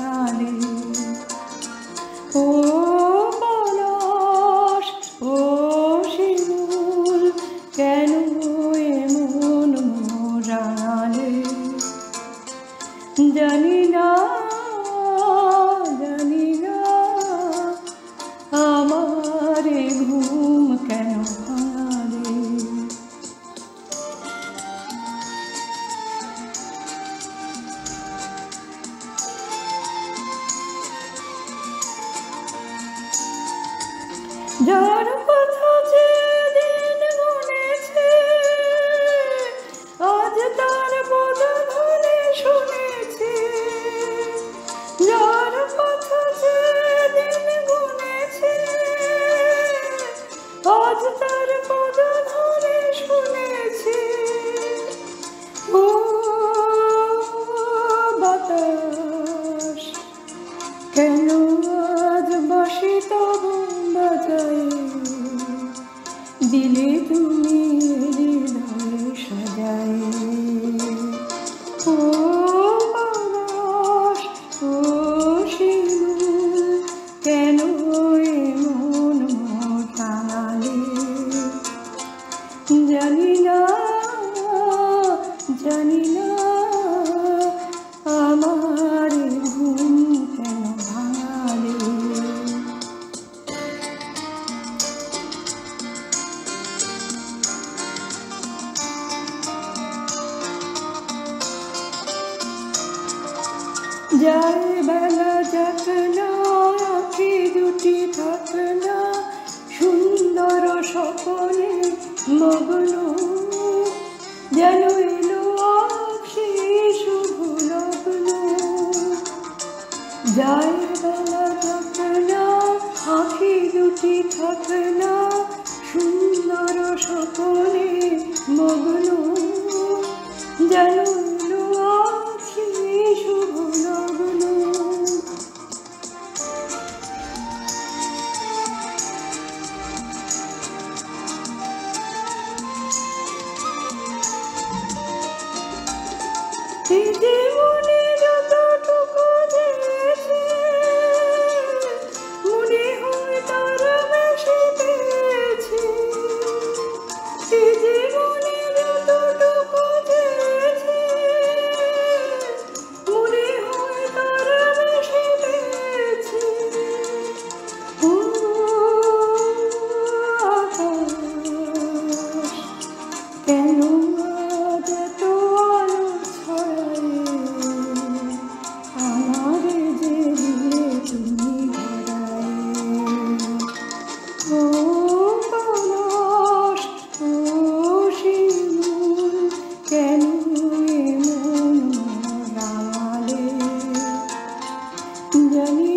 ভাঙালে। ও পলাশ, ও শিমুল, কেন এমন রাঙালে? জানি না, জানি না, আমার ঘুম কেন ভাঙালে? যার কথা যেদিন গুনেছে, আজ তার বদলে শুনেছি। যার কথা যেদিন গুনেছে, আজ তার বদলে শুনেছি। ও বাতাস, কেন আজ বাঁশি তবু বাজায়? দিলে তুমি হৃদয়ে সাজায়। ও পলাশ, ও শিমুল, কেন এমন টানালে? জানি না, জানি না, আমার ঘুম কেন ভাঙালে? যায় বেলা যাক না, আঁখি দুটি থাক না, সুন্দর স্বপনে মগ্ন। যেন এলো আখি শুভ লগ্ন। যায় বেলা যাক না, আঁখি দুটি থাক না, সুন্দর স্বপনে মগ্ন। যেন এলো আখি শুভ লগ্ন। জীবনে যতটুকু দিয়েছে, মনে হয় তার বেশি পেয়েছি। জীবনে যতটুকু দিয়েছে, মনে হয় তার বেশি পেয়েছি। ও আকাশ, কেন আজ এত আলো ছড়ায়? আমার যে দিলে তুমি ভরায়। ও পলাশ, ও শিমুল, কেন এমন রাঙালে? জানি